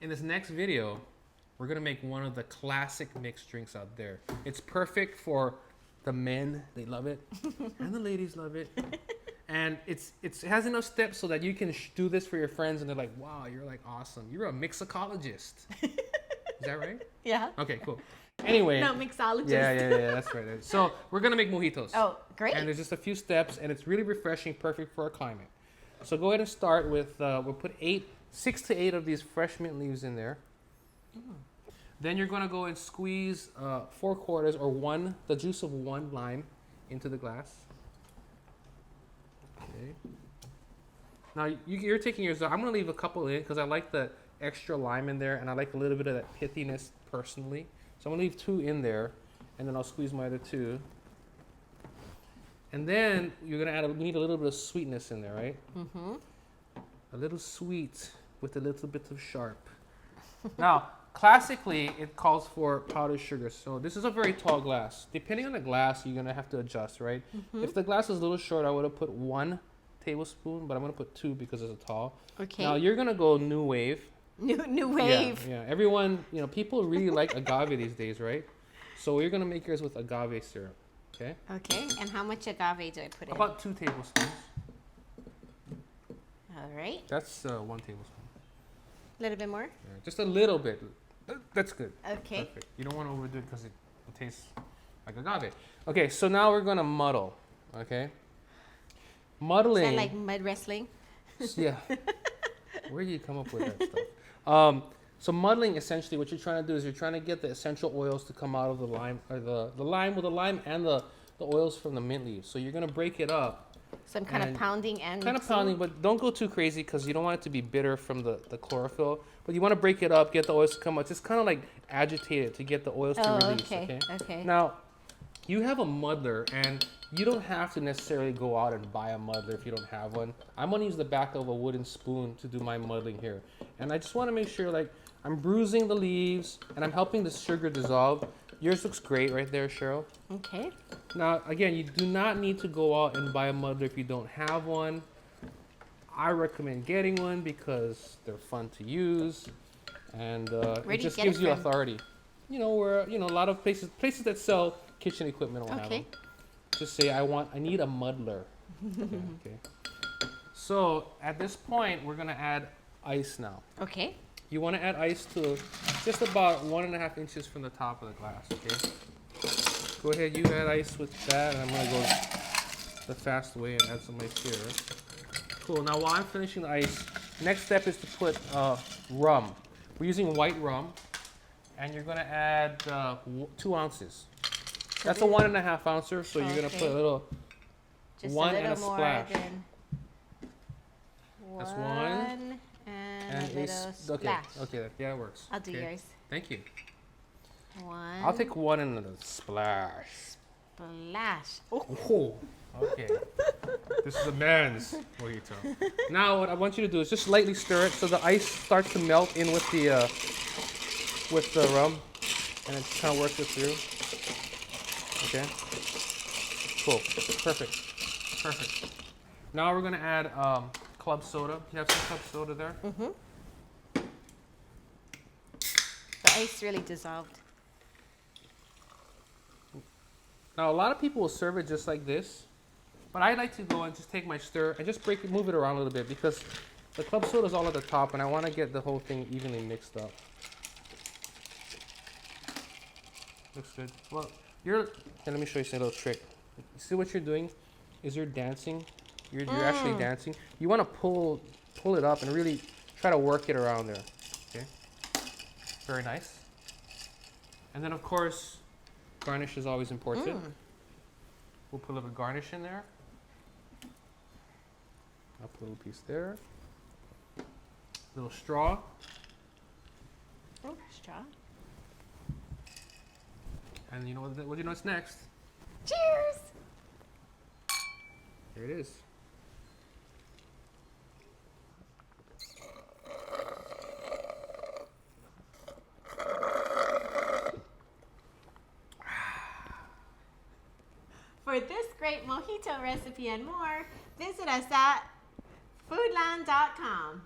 in this next video, we're gonna make one of the classic mixed drinks out there. It's perfect for the men, they love it, and the ladies love it. And it has enough steps so that you can do this for your friends and they're like, wow, you're like awesome. You're a mixologist. Is that right? Yeah. Okay, cool. Anyway. No, mixologist. Yeah, that's right. So we're going to make mojitos. Oh, great. And there's just a few steps and it's really refreshing, perfect for our climate. So go ahead and start with, we'll put 6 to 8 of these fresh mint leaves in there. Then you're going to go and squeeze 4/4 or the juice of 1 lime into the glass. Okay. Now you're taking yours. I'm gonna leave a couple in because I like the extra lime in there, and I like a little bit of that pithiness personally. So I'm gonna leave 2 in there, and then I'll squeeze my other 2. And then you're gonna need a little bit of sweetness in there, right? Mm-hmm. A little sweet with a little bit of sharp. Now, classically, it calls for powdered sugar. So this is a very tall glass. Depending on the glass, you're gonna have to adjust, right? Mm-hmm. If the glass is a little short, I would have put 1 tablespoon, but I'm gonna put 2 because it's a tall. Okay. Now you're gonna go new wave. New wave. Yeah. Everyone, people really like agave these days, right? So you're gonna make yours with agave syrup. Okay. Okay. And how much agave do I put in? About 2 tablespoons. All right. That's 1 tablespoon. A little bit more. Yeah, just a little bit. That's good. Okay. Perfect. You don't want to overdo it because it tastes like agave. Okay, so now we're gonna muddle. Okay. Muddling. Is that like mud wrestling? Yeah. Where do you come up with that stuff? So muddling, essentially, what you're trying to do is you're trying to get the essential oils to come out of the lime, or the lime and the oils from the mint leaves. So you're gonna break it up. Some kind of pounding and kind of pounding, but don't go too crazy because you don't want it to be bitter from the chlorophyll. But you want to break it up, get the oils to come out. Just kind of like agitate it to get the oils to release. Okay. Now, you have a muddler, and you don't have to necessarily go out and buy a muddler if you don't have one. I'm gonna use the back of a wooden spoon to do my muddling here, and I just want to make sure like I'm bruising the leaves and I'm helping the sugar dissolve. Yours looks great right there, Cheryl. Okay. Now, again, you do not need to go out and buy a muddler if you don't have one. I recommend getting one because they're fun to use, and it just gives you authority. Where a lot of places that sell kitchen equipment will have them. Just say, I need a muddler. Okay. So at this point, we're gonna add ice now. Okay. You want to add ice to just about 1.5 inches from the top of the glass. Okay. Go ahead, you add ice with that, and I'm gonna go the fast way and add some ice here. Cool. Now while I'm finishing the ice, next step is to put rum. We're using white rum, and you're gonna add 2 ounces. That's a 1.5 ouncer, so you're gonna put a little, just 1 and a splash. That's 1 and a little splash. Okay, yeah, it works. I'll do yours. Thank you. 1. I'll take 1 and a splash. Splash. Oh. Okay. This is a man's mojito. Now what I want you to do is just lightly stir it so the ice starts to melt in with the rum, and it kind of works it through. Okay. Cool. Perfect. Now we're gonna add club soda. You have some club soda there? Mm-hmm. The ice really dissolved. Now a lot of people will serve it just like this, but I like to go and just take my stir and just move it around a little bit because the club soda is all at the top, and I want to get the whole thing evenly mixed up. Looks good. Well, let me show you a little trick. See what you're doing? Is you're dancing. You're actually dancing. You want to pull it up and really try to work it around there. Okay. Very nice. And then of course, garnish is always important. We'll put a little garnish in there. I'll put a little piece there. Little straw. Oh, straw. And you know what do you know what's next? Cheers! Here it is. For this great mojito recipe and more, visit us at foodland.com.